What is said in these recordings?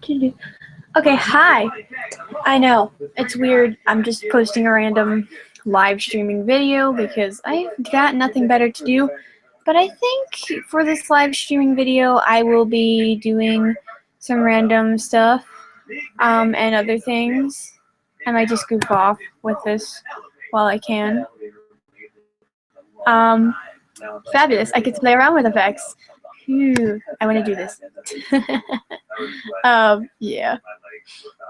Okay, hi. I know, it's weird. I'm just posting a random live streaming video because I've got nothing better to do. But I think for this live streaming video, I will be doing some random stuff and other things. I might just goof off with this while I can. Fabulous. I get to play around with effects. Phew, I want to do this. Yeah.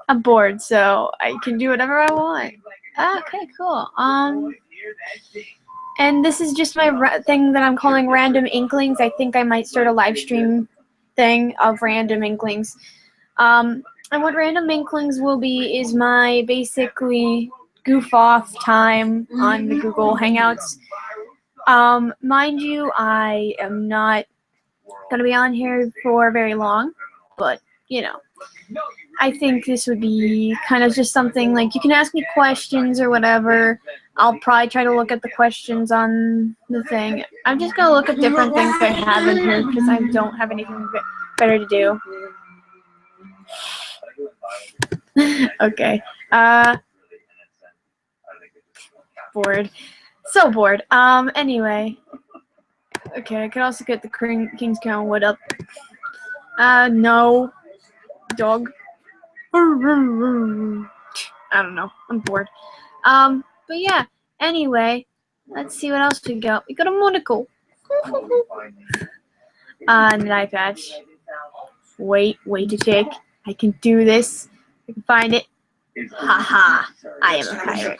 I'm bored, so I can do whatever I want. Okay, cool. And this is just my thing that I'm calling Random Inklings. I think I might start a live stream thing of Random Inklings. And what Random Inklings will be is my basically goof off time on the Google Hangouts. Mind you, I am not gonna be on here for very long, but you know, I think this would be kind of just something like you can ask me questions or whatever. I'll probably try to look at the questions on the thing. I'm just gonna look at different things I have in here because I don't have anything better to do. Okay. Bored. So bored. Anyway. Okay, I could also get the King's Crown Wood up. No. Dog. I don't know. I'm bored. But yeah. Anyway, let's see what else we got. We got a monocle. An eye patch. Wait to check. I can do this. I can find it. Haha. I am a pirate.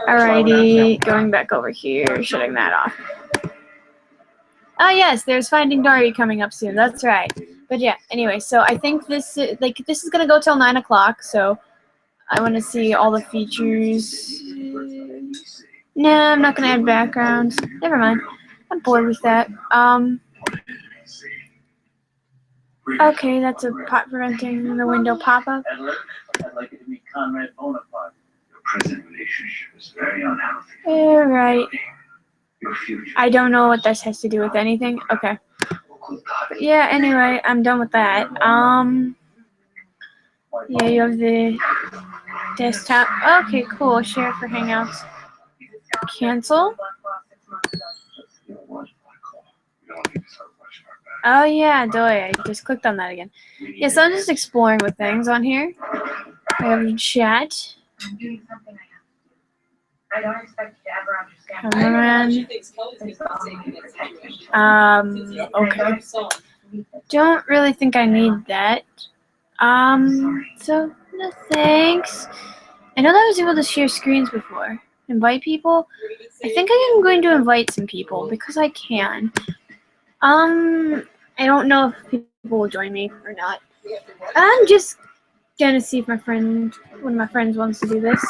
Alrighty, going back over here, shutting that off. Oh yes, there's Finding Dory coming up soon. That's right. But yeah, anyway, so I think this is gonna go till 9 o'clock. So I want to see all the features. No, I'm not gonna add backgrounds. Never mind. I'm bored with that. Okay, that's a pot preventing the window pop-up. Alright. I don't know what this has to do with anything. Okay. But yeah, anyway, I'm done with that. Yeah, you have the desktop. Okay, cool. Share for Hangouts. Cancel. Oh yeah, Doy. I just clicked on that again. Yeah, so I'm just exploring with things on here. I have chat. I don't expect you to ever understand. Okay. Don't really think I need that. So no thanks. I know that I was able to share screens before. Invite people. I think I am going to invite some people because I can. I don't know if people will join me or not. I'm just gonna see if one of my friends wants to do this.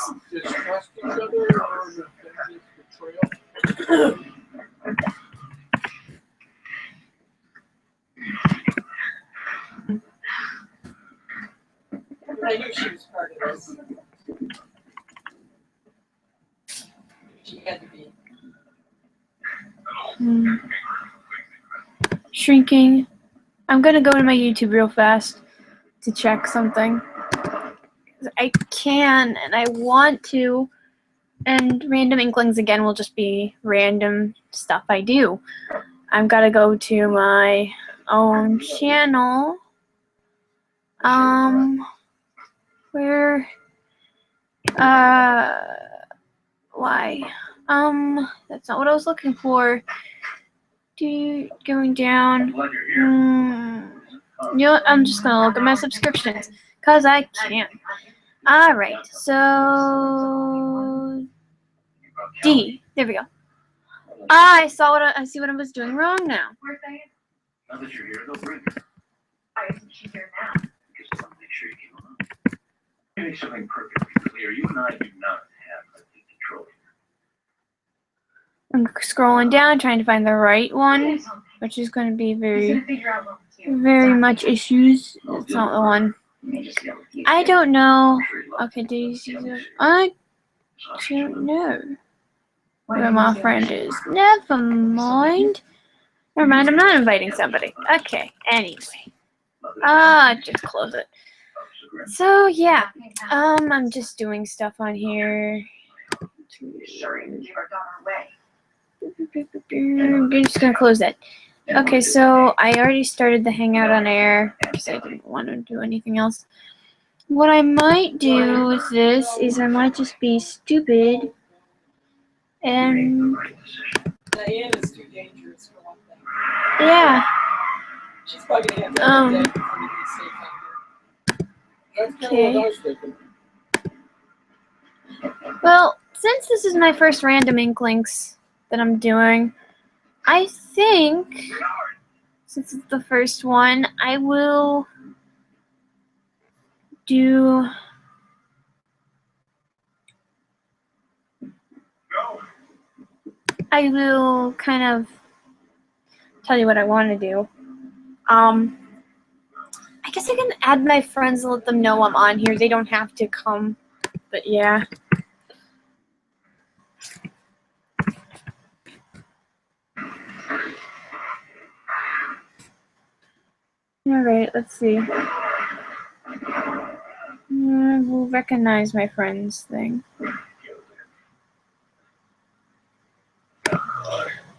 I knew she was part of this. She had to be. Shrinking. I'm gonna go to my YouTube real fast to check something. I can and I want to. And Random Inklings again will just be random stuff I do. I'm gotta go to my own channel. Where? Why? That's not what I was looking for. Going down. You know what? I'm just gonna look at my subscriptions, cause I can. Alright, so D. There we go. I see what I was doing wrong now. Now that you're here, they'll bring her. Why isn't she here now? Because I want to make sure you came along. Let me make something perfectly clear. You and I do not have complete control here. I'm scrolling down, trying to find the right one, which is going to be very much issues. It's not the one. I don't know. Okay, Daisy. I don't know where my friend is. Never mind. Never mind, I'm not inviting somebody. Okay, anyway. Just close it. So yeah, I'm just doing stuff on here. Sorry, we gave our daughter away. I'm just gonna close it. Okay, so I already started the hangout on air because I didn't want to do anything else. What I might do with this is I might just be stupid and Diane is too dangerous for one thing. yeah. She's probably gonna have to have a day before we can stay out here. Okay. Well, since this is my first random inklings that I'm doing, I think since it's the first one, I will do. I will kind of tell you what I want to do. I guess I can add my friends and let them know I'm on here. They don't have to come, but yeah. Alright, let's see. We'll recognize my friends thing.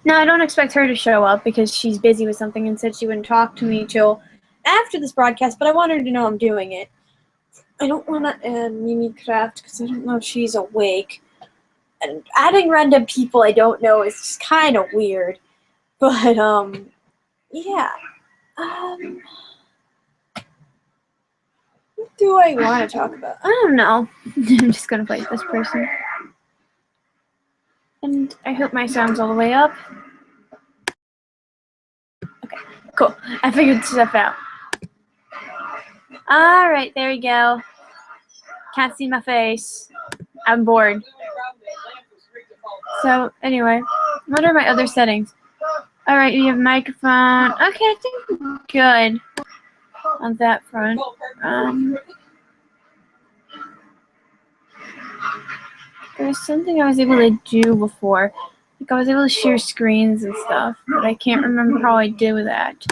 No, I don't expect her to show up because she's busy with something and said she wouldn't talk to me till after this broadcast, but I want her to know I'm doing it. I don't want to add Mimi Craft because I don't know if she's awake. And adding random people I don't know is just kind of weird. But, yeah. What do I want to talk about? I don't know. I'm just going to fight this person. And I hope my sound's all the way up. Okay, cool. I figured stuff out. Alright, there we go. Can't see my face. I'm bored. So, anyway, what are my other settings? Alright, you have microphone. Okay, I think I'm good on that front. There was something I was able to do before. Like I was able to share screens and stuff, but I can't remember how I did that.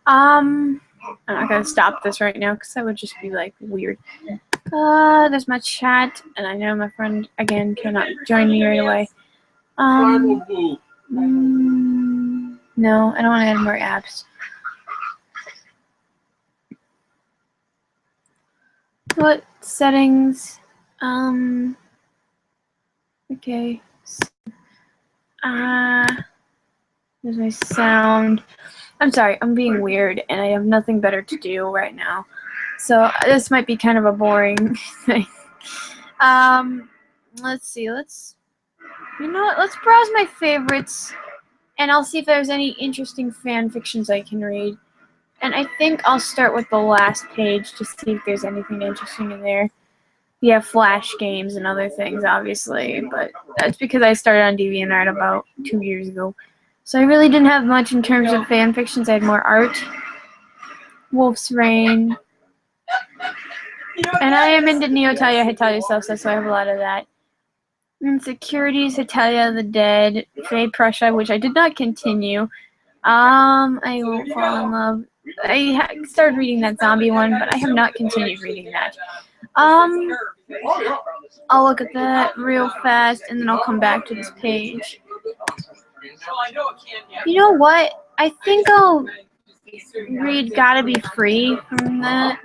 I'm not gonna stop this right now because that would just be like weird. There's my chat, and I know my friend again cannot join me right away. No, I don't want to add more apps. What settings? Okay. There's my sound. I'm sorry, I'm being weird, and I have nothing better to do right now. So this might be kind of a boring thing. Let's see. You know what? Let's browse my favorites, and I'll see if there's any interesting fan fictions I can read. And I think I'll start with the last page to see if there's anything interesting in there. Yeah, Flash games and other things, obviously, but that's because I started on DeviantArt about 2 years ago. So I really didn't have much in terms of fan fictions. I had more art. Wolf's Rain. And I am into Neotalia Hitalia stuff, so I have a lot of that. Insecurities, Hitalia the Dead, Faye Prussia, which I did not continue. I Won't Fall in Love. I started reading that zombie one, but I have not continued reading that. I'll look at that real fast, and then I'll come back to this page. You know what? I think I'll read Gotta Be Free from that.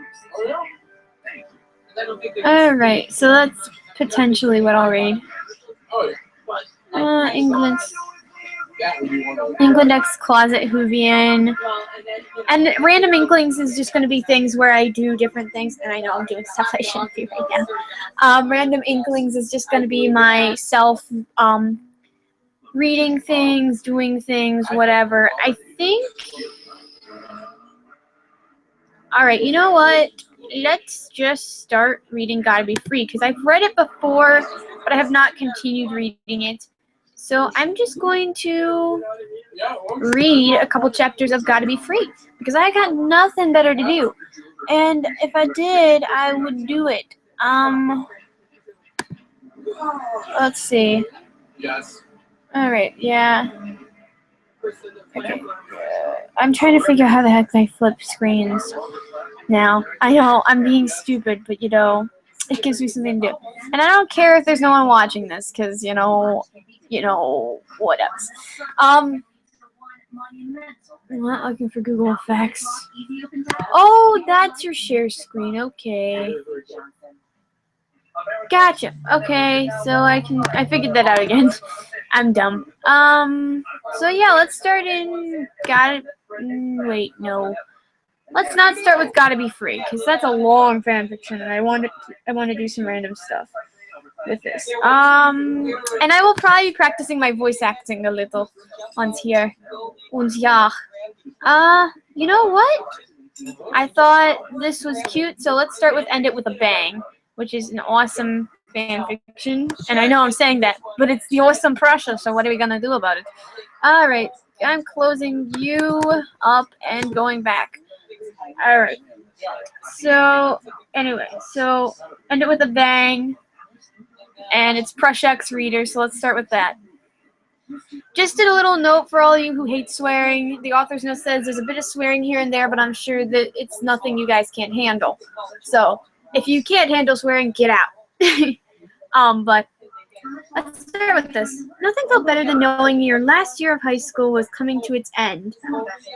Alright, so that's potentially what I'll read. England X Closet Whovian. And Random Inklings is just going to be things where I do different things, and I know I'm doing stuff I shouldn't be right now. Random Inklings is just going to be myself reading things, doing things, whatever. I think... Alright, you know what? Let's just start reading Gotta Be Free, because I've read it before, but I have not continued reading it. So I'm just going to read a couple chapters of Gotta Be Free, because I got nothing better to do. And if I did, I would do it. Let's see. Yes. Alright, yeah. Okay. I'm trying to figure out how the heck I flip screens now. I know I'm being stupid, but you know, it gives me something to do. And I don't care if there's no one watching this, because you know, what else? I'm not looking for Google Effects. Oh, that's your share screen. Okay. Gotcha. Okay, so I figured that out again. I'm dumb. So yeah, let's start in wait, no. Let's not start with Gotta Be Free, because that's a long fanfiction, and I want to do some random stuff with this. And I will probably be practicing my voice acting a little once here. Und ja. You know what? I thought this was cute, so let's start with End It With a Bang, which is an awesome fan fiction. And I know I'm saying that, but it's the awesome Prussia, so what are we gonna do about it? Alright, I'm closing you up and going back. Alright. So, anyway, so End It With a Bang. And it's Prussia's reader, so let's start with that. Just a little note for all you who hate swearing. The author's note says there's a bit of swearing here and there, but I'm sure that it's nothing you guys can't handle. So, if you can't handle swearing, get out. But let's start with this. Nothing felt better than knowing your last year of high school was coming to its end.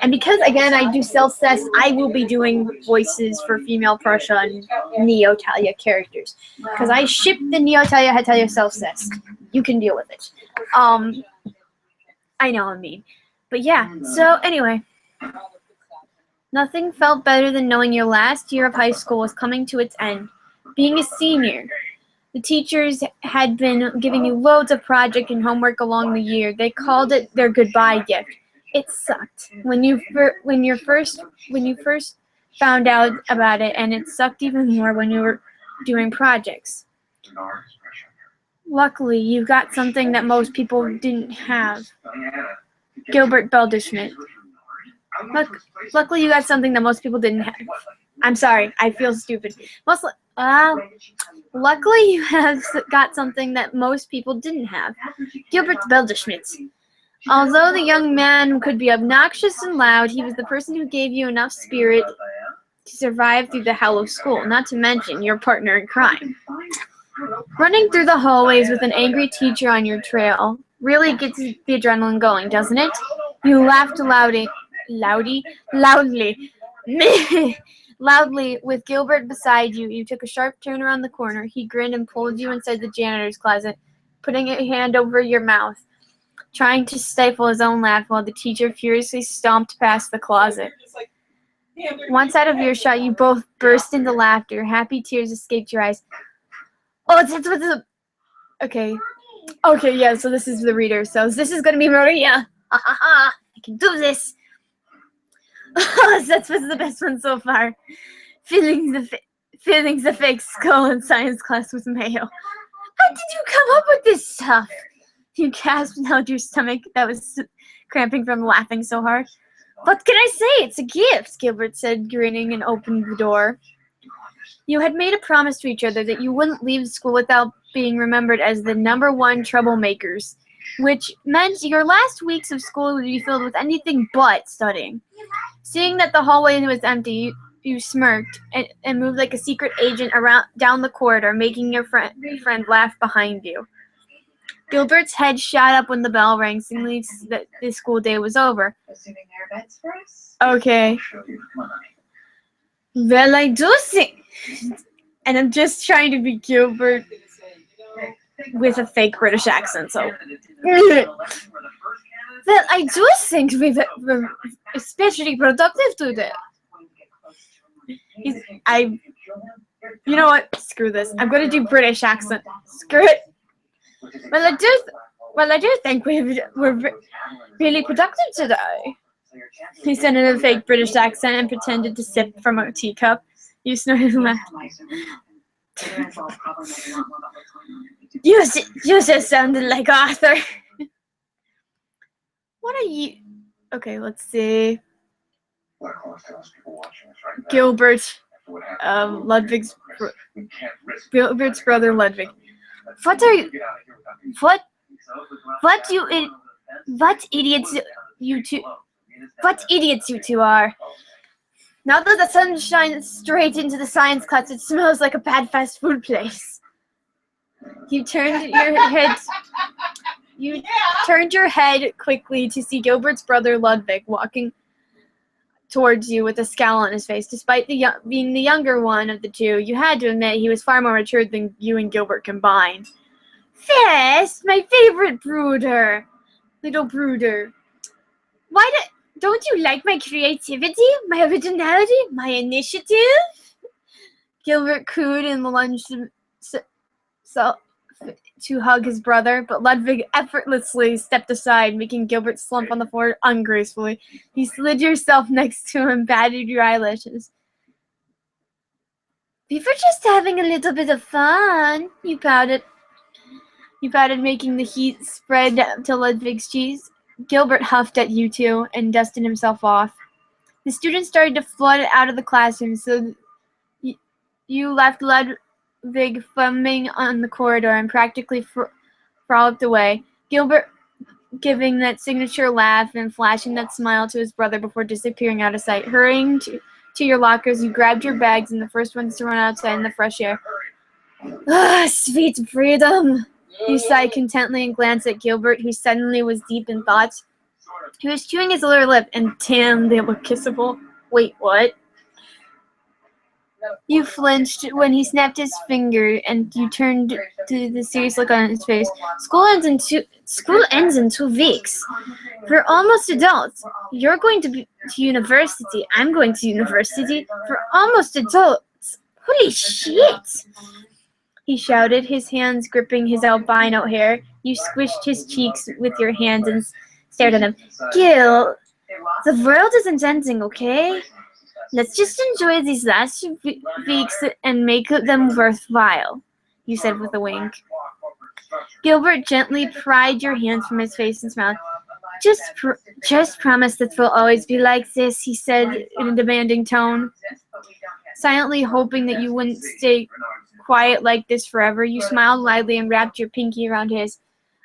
And because, again, I do self-cess, I will be doing voices for female Prussia and Neo-Talia characters. Because I ship the Neo-Talia Hetalia self-cess. You can deal with it. I know I mean. But yeah, so anyway. Nothing felt better than knowing your last year of high school was coming to its end. Being a senior. The teachers had been giving you loads of project and homework along the year. They called it their goodbye gift. It sucked when you first found out about it, and it sucked even more when you were doing projects. Luckily, you got something that most people didn't have. Gilbert Belderschmidt. Luckily, you got something that most people didn't have. I'm sorry, I feel stupid. Luckily, you have got something that most people didn't have. Gilbert Belderschmidt. Although the young man could be obnoxious and loud, he was the person who gave you enough spirit to survive through the hell of school, not to mention your partner in crime. Running through the hallways with an angry teacher on your trail really gets the adrenaline going, doesn't it? You laughed loudly, with Gilbert beside you. You took a sharp turn around the corner. He grinned and pulled you inside the janitor's closet, putting a hand over your mouth, trying to stifle his own laugh while the teacher furiously stomped past the closet. Once out of earshot, you both burst into laughter. Happy tears escaped your eyes. Oh, that's what the... Okay, yeah, so this is the reader. So this is going to be Maria. Ha ha ha, I can do this. That was the best one so far. Filling the fake skull in science class with mayo. How did you come up with this stuff? You gasped and held your stomach that was cramping from laughing so hard. What can I say? It's a gift, Gilbert said, grinning, and opened the door. You had made a promise to each other that you wouldn't leave school without being remembered as the #1 troublemakers, which meant your last weeks of school would be filled with anything but studying. Seeing that the hallway was empty, you smirked and moved like a secret agent down the corridor, making your friend laugh behind you. Gilbert's head shot up when the bell rang, signaling that the school day was over. Assuming there are beds for us? Okay. Well, I do think... And I'm just trying to be Gilbert with a fake British accent, so... Well, I do think we're especially productive today. You know what? Screw this. I'm gonna do British accent. Screw it. Well, I do think we're really productive today. He said in a fake British accent and pretended to sip from a teacup. You snorted and laughed. You just sounded like Arthur. What are you? Okay, let's see. Gilbert, Ludwig's Gilbert's brother Ludwig. What are you? What idiots you two, what idiots you two are. Now that the sun shines straight into the science class, it smells like a bad fast food place. You turned your head. You turned your head quickly to see Gilbert's brother Ludwig walking towards you with a scowl on his face. Despite being the younger one of the two, you had to admit he was far more mature than you and Gilbert combined. Fist, my favorite brooder. Little brooder. Don't you like my creativity, my originality, my initiative? Gilbert cooed and lunged to hug his brother, but Ludwig effortlessly stepped aside, making Gilbert slump on the floor ungracefully. You slid yourself next to him, batted your eyelashes. We were just having a little bit of fun, you pouted. You pouted, making the heat spread to Ludwig's cheeks. Gilbert huffed at you two and dusted himself off. The students started to flood out of the classroom, so you left Ludwig fumbling on the corridor and practically frolicked away. Gilbert giving that signature laugh and flashing that smile to his brother before disappearing out of sight. Hurrying to your lockers, you grabbed your bags and the first ones to run outside in the fresh air. Ah, sweet freedom! You sighed contentedly and glanced at Gilbert, who suddenly was deep in thoughts. He was chewing his lower lip, and damn, they were kissable. Wait, what? You flinched when he snapped his finger, and you turned to the serious look on his face. School ends in 2 weeks. We're almost adults. You're going to university. I'm going to university. We're almost adults. Holy shit! He shouted, his hands gripping his albino hair. You squished his cheeks with your hands and stared at him. Gil, the world isn't ending, okay? Let's just enjoy these last few weeks and make them worthwhile, you said with a wink. Gilbert gently pried your hands from his face and smiled. Just promise that we'll always be like this, he said in a demanding tone. Silently hoping that you wouldn't stay quiet like this forever, you smiled lightly and wrapped your pinky around his.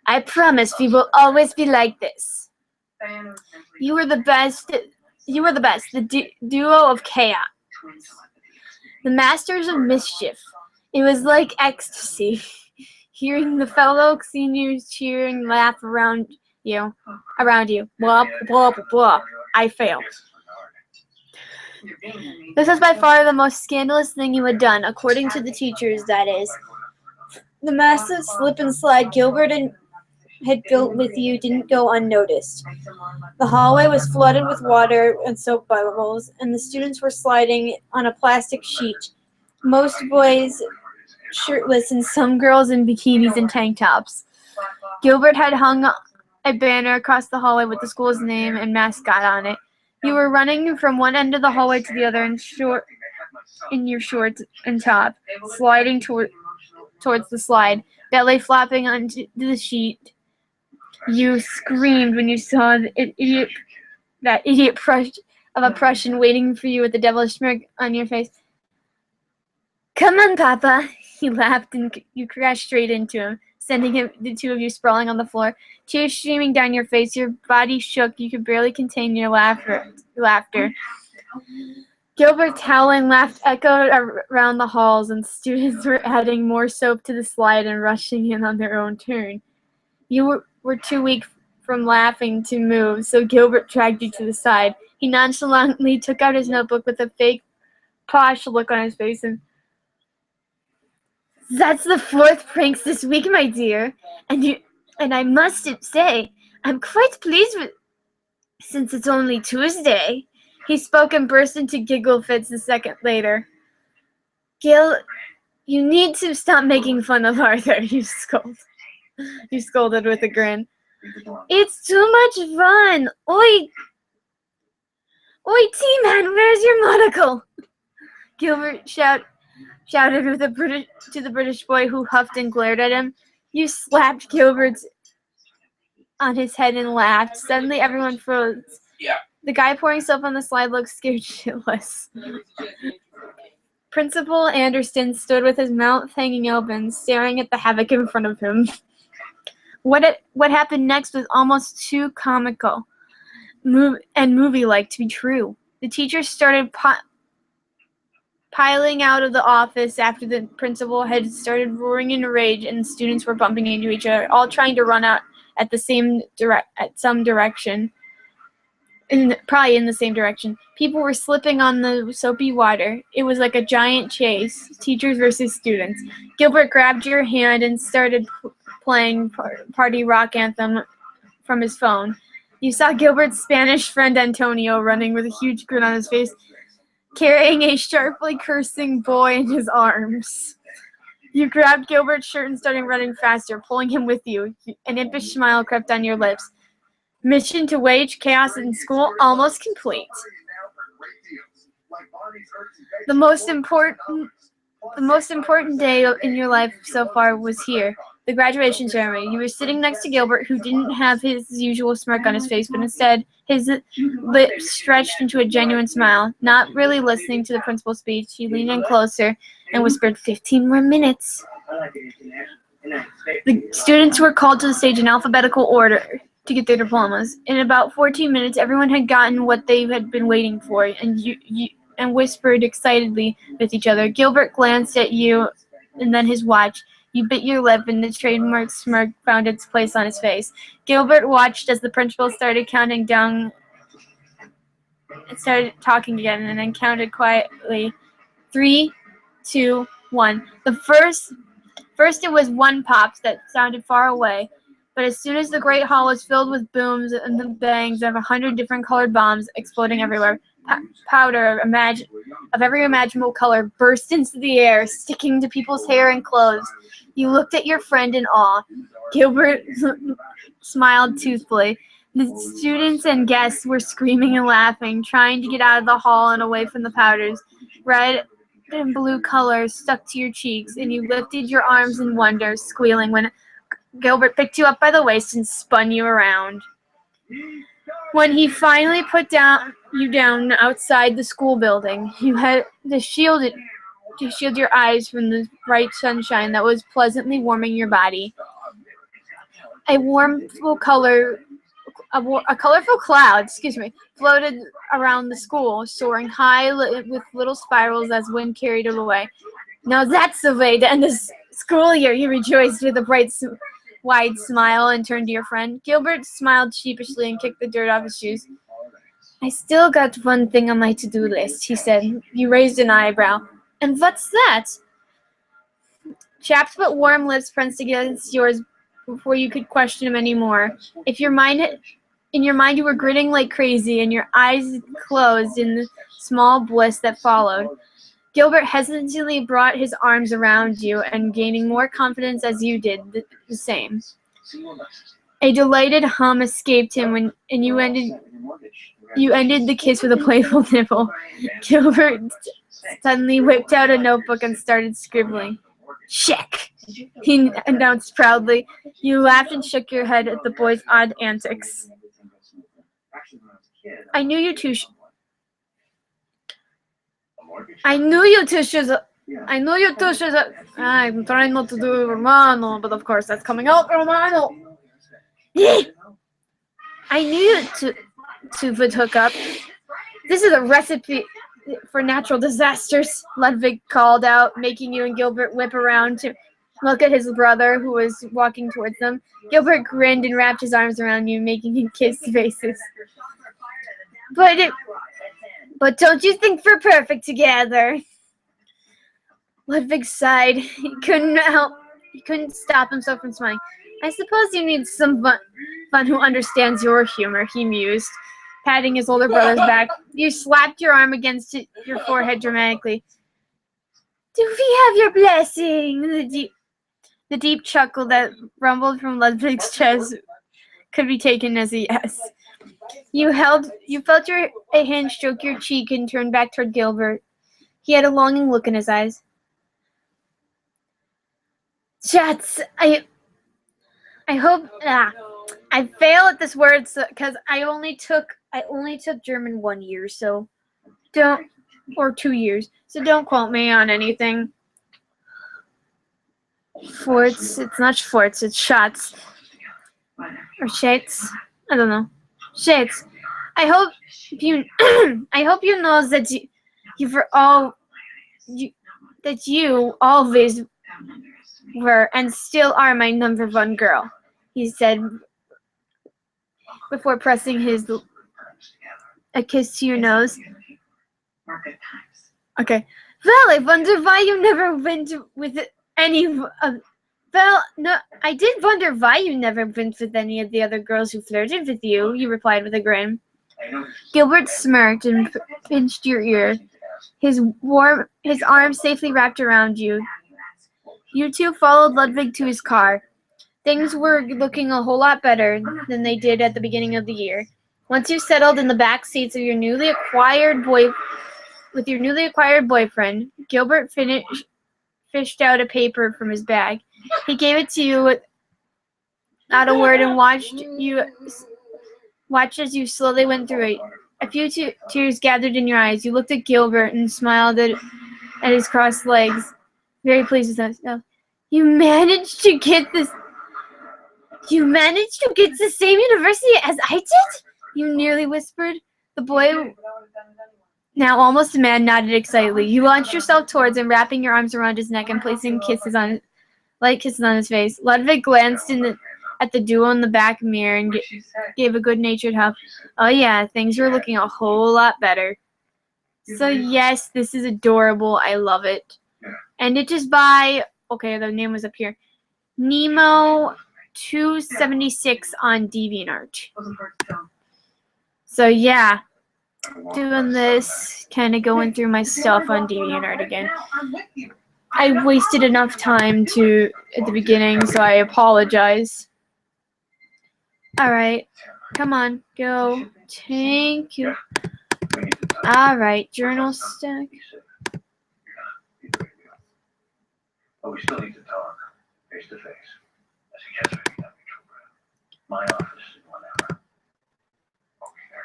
I promise we will always be like this. You were the best. The duo of chaos. The masters of mischief. It was like ecstasy. Hearing the fellow seniors cheering, laugh around you. Blah, blah, blah, blah. I failed. This was by far the most scandalous thing you had done, according to the teachers, that is. The massive slip and slide Gilbert had built with you didn't go unnoticed. The hallway was flooded with water and soap bubbles, and the students were sliding on a plastic sheet. Most boys shirtless and some girls in bikinis and tank tops. Gilbert had hung a banner across the hallway with the school's name and mascot on it. You were running from one end of the hallway to the other in your shorts and top, sliding towards the slide, belly flopping onto the sheet. You screamed when you saw that idiot of a Prussian waiting for you with the devilish smirk on your face. Come on, Papa, he laughed, and you crashed straight into him, sending the two of you sprawling on the floor, tears streaming down your face. Your body shook. You could barely contain your laughter. Gilbert's howling laugh echoed around the halls, and students were adding more soap to the slide and rushing in on their own turn. You were too weak from laughing to move, so Gilbert dragged you to the side. He nonchalantly took out his notebook with a fake, posh look on his face and... That's the 4th pranks this week, my dear, and I must say, I'm quite pleased with, since it's only Tuesday. He spoke and burst into giggle fits a second later. Gil, you need to stop making fun of Arthur, you scolded with a grin. It's too much fun. Oi, T-Man, where's your monocle? Gilbert shouted to the British boy who huffed and glared at him. You slapped Gilbert on his head and laughed. Suddenly everyone froze. Yeah. The guy pouring soap on the slide looked scared shitless. Principal Anderson stood with his mouth hanging open, staring at the havoc in front of him. What happened next was almost too comical. movie-like to be true. The teachers started piling out of the office after the principal had started roaring in a rage, and the students were bumping into each other, all trying to run out at some direction. Probably in the same direction. People were slipping on the soapy water. It was like a giant chase, teachers versus students. Gilbert grabbed your hand and started playing Party Rock Anthem from his phone. You saw Gilbert's Spanish friend Antonio running with a huge grin on his face, carrying a sharply cursing boy in his arms. You grabbed Gilbert's shirt and started running faster, pulling him with you. An impish smile crept on your lips. Mission to wage chaos in school almost complete. The most important day in your life so far was here, the graduation ceremony. You were sitting next to Gilbert, who didn't have his usual smirk on his face, but instead his lips stretched into a genuine smile. Not really listening to the principal's speech, he leaned in closer and whispered, 15 more minutes. The students were called to the stage in alphabetical order to get their diplomas. In about 14 minutes, everyone had gotten what they had been waiting for, and whispered excitedly with each other. Gilbert glanced at you and then his watch. You bit your lip, and the trademark smirk found its place on his face. Gilbert watched as the principal started counting down and started talking again, and then counted quietly. 3, 2, 1. First it was one pop that sounded far away, but as soon as the great hall was filled with booms and the bangs of 100 different colored bombs exploding everywhere, powder of every imaginable color burst into the air, sticking to people's hair and clothes. You looked at your friend in awe. Gilbert smiled toothfully. The students and guests were screaming and laughing, trying to get out of the hall and away from the powders. Red and blue colors stuck to your cheeks, and you lifted your arms in wonder, squealing when Gilbert picked you up by the waist and spun you around. When he finally put you down outside the school building, you had to shield your eyes from the bright sunshine that was pleasantly warming your body. A colorful cloud, floated around the school, soaring high with little spirals as wind carried it away. Now that's the way to end the school year, you rejoiced with a wide smile and turned to your friend. Gilbert smiled sheepishly and kicked the dirt off his shoes. I still got one thing on my to-do list, he said. You raised an eyebrow. And what's that? Chapped but warm lips pressed against yours before you could question him anymore. In your mind you were grinning like crazy, and your eyes closed in the small bliss that followed. Gilbert hesitantly brought his arms around you, and gaining more confidence as you did the same. A delighted hum escaped him and you ended the kiss with a playful nibble. Gilbert suddenly whipped out a notebook and started scribbling. Check, he announced proudly. You laughed and shook your head at the boy's odd antics. I knew you two should. I'm trying not to do Romano, but of course that's coming out Romano. I knew you two would hook up. This is a recipe for natural disasters, Ludwig called out, making you and Gilbert whip around to look at his brother, who was walking towards them. Gilbert grinned and wrapped his arms around you, making you kiss faces. But don't you think we're perfect together? Ludwig sighed. He couldn't stop himself from smiling. I suppose you need some fun who understands your humor, he mused, patting his older brother's back. You slapped your arm against your forehead dramatically. Do we have your blessing? The deep chuckle that rumbled from Ludwig's chest could be taken as a yes. You felt a hand stroke your cheek and turned back toward Gilbert. He had a longing look in his eyes. Chats, I hope I fail at this word because I only took German 1 year, so or 2 years, so don't quote me on anything. It's not Schwartz, it's Schatz. Or Schatz. I don't know. Schatz. I hope you I hope you know that you for all you that you always were and still are my number one girl, he said before pressing a kiss to your nose. More good times. Okay. Well, I wonder why you never went with any of. Well, no, I did wonder why you never went with any of the other girls who flirted with you, you replied with a grin. Gilbert smirked and pinched your ear, his arm safely wrapped around you. You two followed Ludwig to his car. Things were looking a whole lot better than they did at the beginning of the year. Once you settled in the back seats of your newly acquired boyfriend, Gilbert fished out a paper from his bag. He gave it to you without a word and watched as you slowly went through it. A few tears gathered in your eyes. You looked at Gilbert and smiled at his crossed legs, very pleased with yourself. You managed to get the same university as I did? You nearly whispered. The boy, now almost a man, nodded excitedly. You launched yourself towards him, wrapping your arms around his neck and placing light kisses on his face. Ludwig glanced at the duo in the back mirror and gave a good-natured hug. Oh yeah, things were looking a whole lot better. So yes, this is adorable. I love it. And it is by, okay, the name was up here, Nemo276 on DeviantArt. So yeah, doing this, kind of going through my stuff on DeviantArt again. I wasted enough time at the beginning, so I apologize. Alright, come on, go. Thank you. Alright, journal stack. But we still need to talk, face to face. I suggest we meet up in my office in 1 hour. Okay.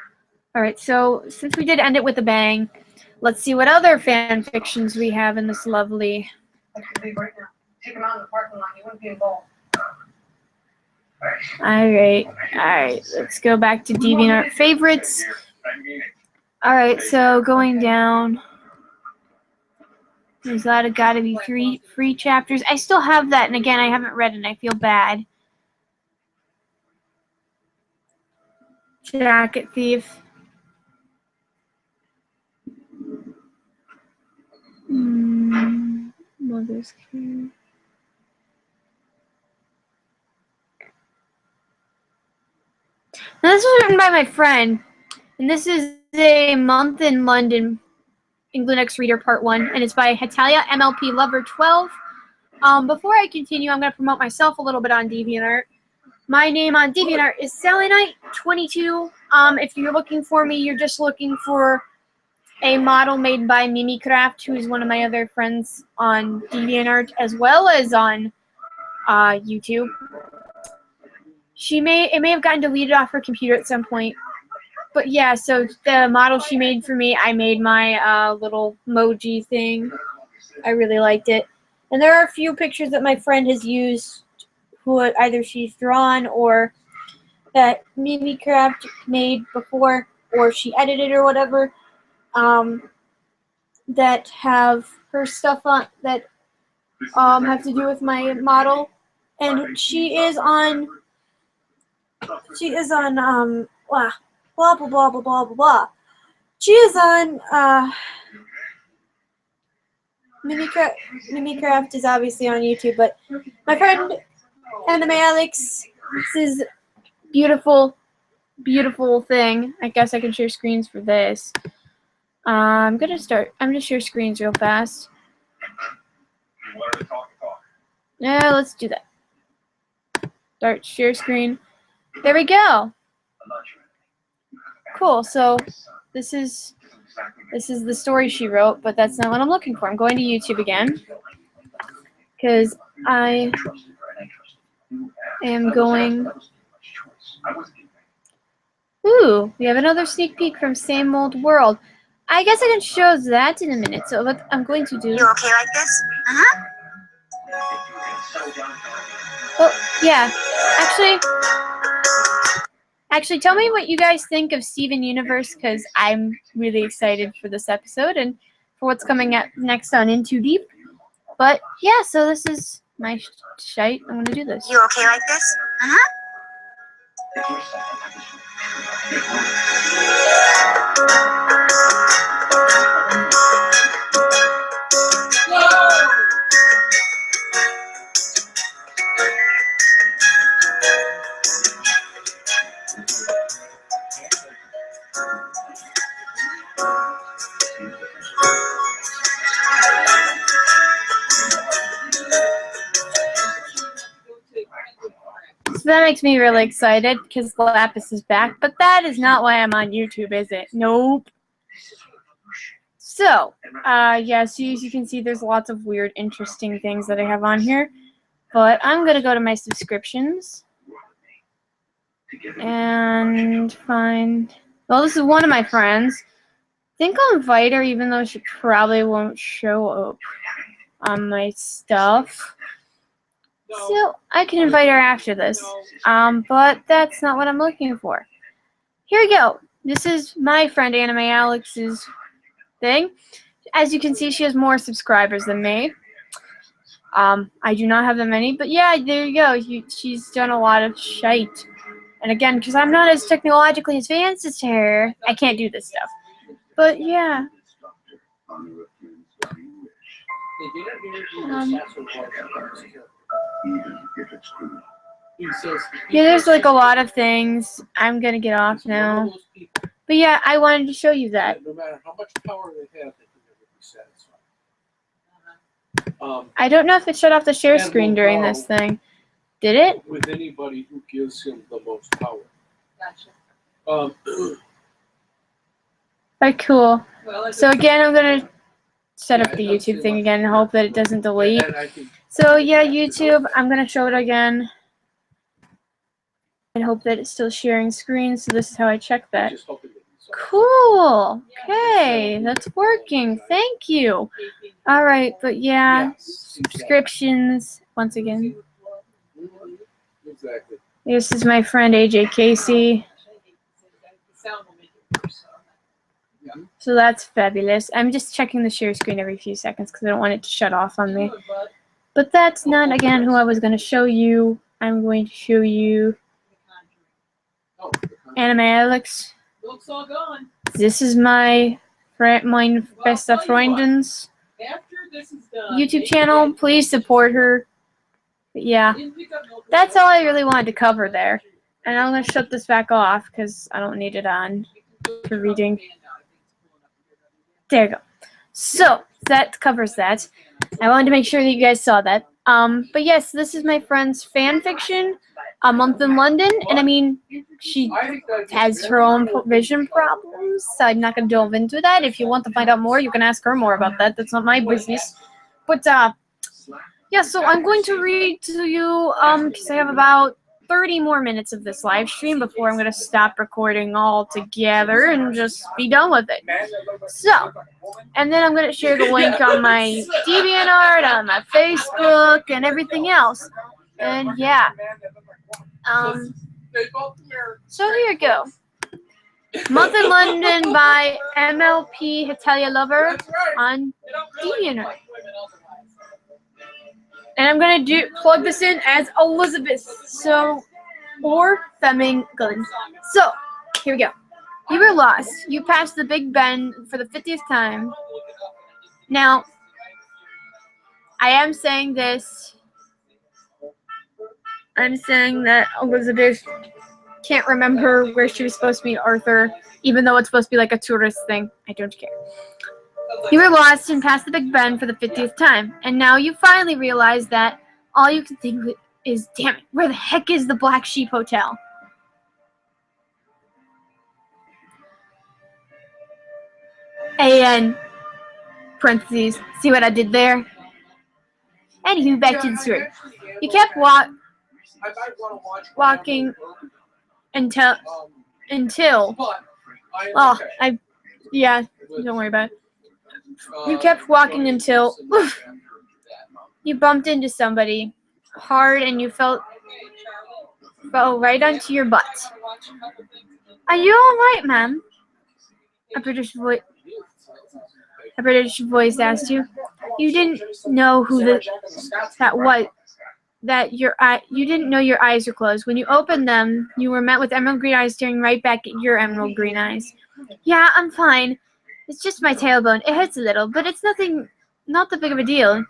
Alright, so since we did end it with a bang, let's see what other fan fictions we have in this lovely. I could leave right now. Take him out in the parking lot. He wouldn't be involved. Alright, let's go back to DeviantArt favorites. Alright, so going down. There's gotta be 3 free chapters. I still have that, and again, I haven't read it, and I feel bad. Jacket Thief. Mother's Care. Now, this was written by my friend, and this is A Month in London, England X Reader Part 1, and it's by Hatalia MLP Lover 12. Before I continue, I'm going to promote myself a little bit on DeviantArt. My name on DeviantArt is SallyKnight22. If you're looking for me, you're just looking for a model made by Mimicraft, who is one of my other friends on DeviantArt, as well as on YouTube. It may have gotten deleted off her computer at some point. But yeah, so the model she made for me, I made my little emoji thing. I really liked it. And there are a few pictures that my friend has used, who either she's drawn or that Mimicraft made before, or she edited or whatever, that have her stuff on, that have to do with my model. And she is on blah blah blah blah blah blah blah. She is on Mimicraft is obviously on YouTube, but my friend Anime Alex, this is beautiful thing. I guess I can share screens for this. I'm gonna share screens real fast. Yeah, let's do that. Start share screen. There we go. Cool. So this is the story she wrote, but that's not what I'm looking for. I'm going to YouTube again because I am going. Ooh, we have another sneak peek from Same Old World. I guess I can show that in a minute. So what I'm going to do. You okay like this? Oh yeah, actually. Actually, tell me what you guys think of Steven Universe, because I'm really excited for this episode and for what's coming up next on In Too Deep. But yeah, so this is my shite. I'm gonna do this. You okay like this? So that makes me really excited because Lapis is back, but that is not why I'm on YouTube, is it? Nope. So, yeah, so as you can see, there's lots of weird, interesting things that I have on here. But I'm going to go to my subscriptions and find... Well, this is one of my friends. I think I'll invite her, even though she probably won't show up on my stuff. So, I can invite her after this. But that's not what I'm looking for. Here we go. This is my friend Anime Alex's thing. As you can see, she has more subscribers than me. I do not have that many, but yeah, there you go. She's done a lot of shite. And again, because I'm not as technologically advanced as her, I can't do this stuff. But yeah. Yeah, there's like a lot of things. I'm gonna get off now. But yeah, I wanted to show you that. No matter how much power they have, they can never be satisfied. I don't know if it shut off the share screen during this thing. Did it? With anybody who gives him the most power. Gotcha. Alright, cool. Well, So again, I'm gonna set up the YouTube thing again and hope that it doesn't delete. And I think So yeah, YouTube, I'm gonna show it again. And hope that it's still sharing screen, so this is how I check that. just hoping that he's Cool. Okay, that's working. Thank you. Alright, but yeah, subscriptions, once again. Exactly. This is my friend AJ Casey. So that's fabulous. I'm just checking the share screen every few seconds because I don't want it to shut off on me. But that's not, again, who I was going to show you. I'm going to show you Anime Alex. Looks all gone. This is my beste Freundin's After this is done, YouTube channel. Please support her. But yeah, that's all I really wanted to cover there. And I'm going to shut this back off because I don't need it on for reading. There you go. So, that covers that. I wanted to make sure that you guys saw that. But yes, this is my friend's fan fiction, A Month in London. And I mean, she has her own vision problems, so I'm not going to delve into that. If you want to find out more, you can ask her more about that. That's not my business. But, yeah, so I'm going to read to you, because I have about 30 more minutes of this live stream before I'm going to stop recording altogether and just be done with it. So, and then I'm going to share the link on my DeviantArt, on my Facebook, and everything else. And yeah. So here you go. Month in London by MLP Hetalia Lover on DeviantArt. And I'm gonna plug this in as Elizabeth, or Femming Gun. So, here we go. You were lost. You passed the Big Ben for the 50th time. Now, I am saying this. I'm saying that Elizabeth can't remember where she was supposed to meet Arthur, even though it's supposed to be like a tourist thing. I don't care. You were lost and passed the Big Ben for the 50th time, and now you finally realize that all you can think of is, damn it, where the heck is the Black Sheep Hotel? And, parentheses, see what I did there? Anywho, back to the story. You kept walking until, yeah, don't worry about it. You kept walking until you bumped into somebody hard and you felt fell right onto your butt. Are you all right, ma'am? A British voice asked you. You didn't know who you didn't know your eyes were closed. When you opened them, you were met with emerald green eyes staring right back at your emerald green eyes. Yeah, I'm fine. It's just my tailbone. It hurts a little, but it's not that big of a deal,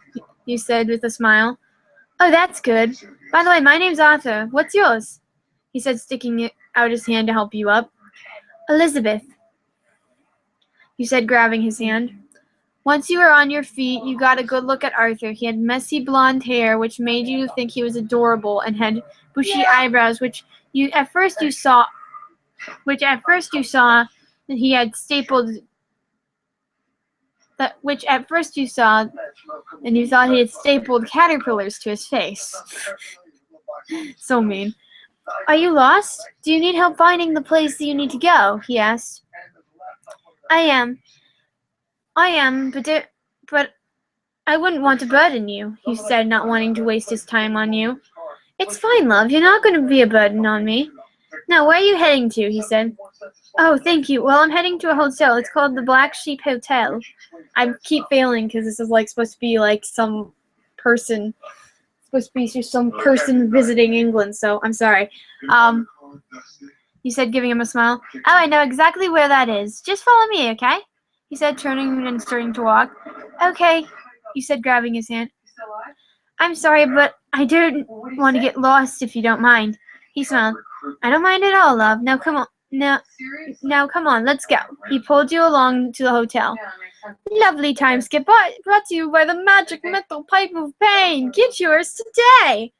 you said with a smile. Oh, that's good. By the way, my name's Arthur. What's yours? He said, sticking out his hand to help you up. Elizabeth, you said, grabbing his hand. Once you were on your feet, you got a good look at Arthur. He had messy blonde hair, which made you think he was adorable, and had bushy eyebrows, which at first you saw that he had stapled. Which at first you saw, and you thought he had stapled caterpillars to his face. So mean. Are you lost? Do you need help finding the place that you need to go? He asked. I am, but I wouldn't want to burden you, he said, not wanting to waste his time on you. It's fine, love. You're not going to be a burden on me. Now, where are you heading to? He said. Oh, thank you. Well, I'm heading to a hotel. It's called the Black Sheep Hotel. I keep failing because this is supposed to be some person. Supposed to be just some person visiting England. So I'm sorry. You said, giving him a smile. Oh, I know exactly where that is. Just follow me, okay? He said, turning and starting to walk. Okay, you said, grabbing his hand. I'm sorry, but I don't want to get lost if you don't mind. He smiled. I don't mind at all, love. Now come on. Now come on, let's go. He pulled you along to the hotel. Lovely time skip brought to you by the magic metal pipe of pain. Get yours today.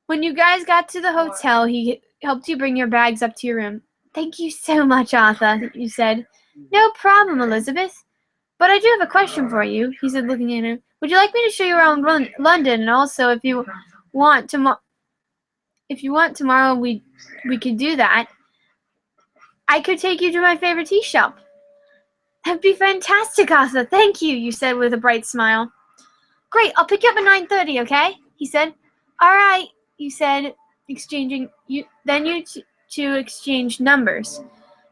When you guys got to the hotel, he helped you bring your bags up to your room. Thank you so much, Arthur, you said. No problem, Elizabeth. But I do have a question for you, he said, looking at him. Would you like me to show you around London? And also, if you want tomorrow, we could do that. I could take you to my favorite tea shop. That'd be fantastic, Arthur. Thank you, you said with a bright smile. Great, I'll pick you up at 9:30, okay? He said. All right, you said, exchanging two exchanged numbers.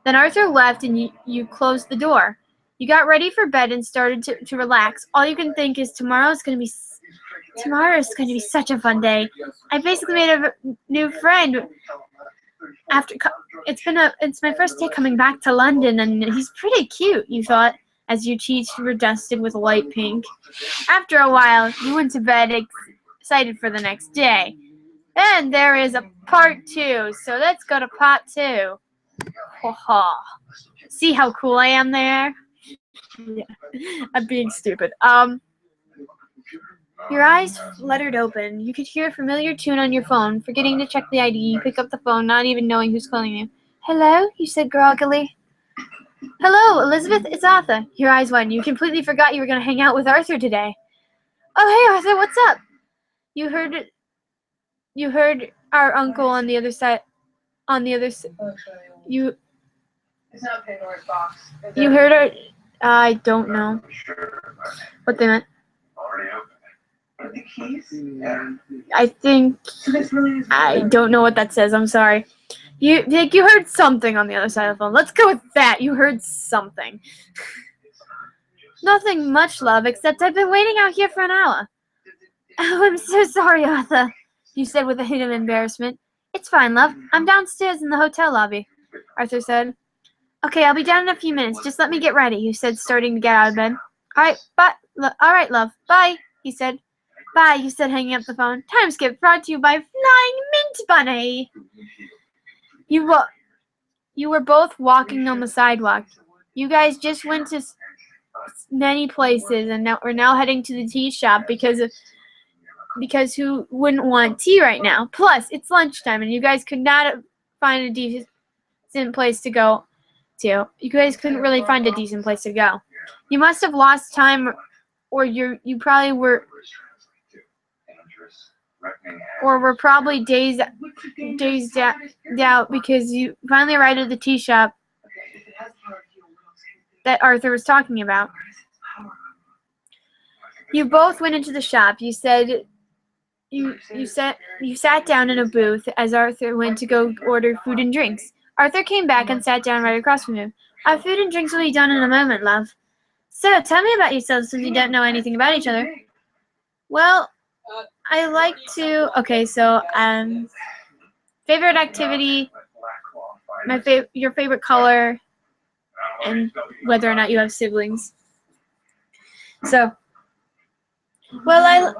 Then Arthur left and you closed the door. You got ready for bed and started to relax. All you can think is tomorrow is going to be such a fun day. I basically made a new friend. It's my first day coming back to London, and he's pretty cute, you thought, as your cheeks were dusted with light pink. After a while, you went to bed excited for the next day. Then there is a part 2, so let's go to part 2. Ha ha. See how cool I am there? Yeah. I'm being stupid. Your eyes fluttered open. You could hear a familiar tune on your phone. Forgetting to check the ID, you pick up the phone, not even knowing who's calling you. Hello? You said groggily. Hello, Elizabeth. It's Arthur. Your eyes widened. You completely forgot you were going to hang out with Arthur today. Oh, hey, Arthur. What's up? You heard our uncle on the other side. You It's not Pandora's box. You heard our. I don't know what they meant. The keys? Yeah. I think So this really is. I don't know what that says. I'm sorry. You heard something on the other side of the phone. Let's go with that. You heard something. Nothing much, love, except I've been waiting out here for an hour. Oh, I'm so sorry, Arthur, you said with a hint of embarrassment. It's fine, love. I'm downstairs in the hotel lobby, Arthur said. Okay, I'll be down in a few minutes. Just let me get ready, you said, starting to get out of bed. All right, love. Bye, he said. Bye, you said, hanging up the phone. Time skip brought to you by Flying Mint Bunny. You were both walking on the sidewalk. You guys just went to many places, and we're now heading to the tea shop because who wouldn't want tea right now? Plus, it's lunchtime, and you guys could not find a decent place to go to. You guys couldn't really find a decent place to go. You must have lost time, or you probably were. Or were probably dazed out because you finally arrived at the tea shop that Arthur was talking about. You both went into the shop. You said you sat down in a booth as Arthur went to go order food and drinks. Arthur came back and sat down right across from him. Our food and drinks will be done in a moment, love. So, tell me about yourself since you don't know anything about each other. Well, I like to. Okay, so favorite activity, your favorite color, and whether or not you have siblings. So, I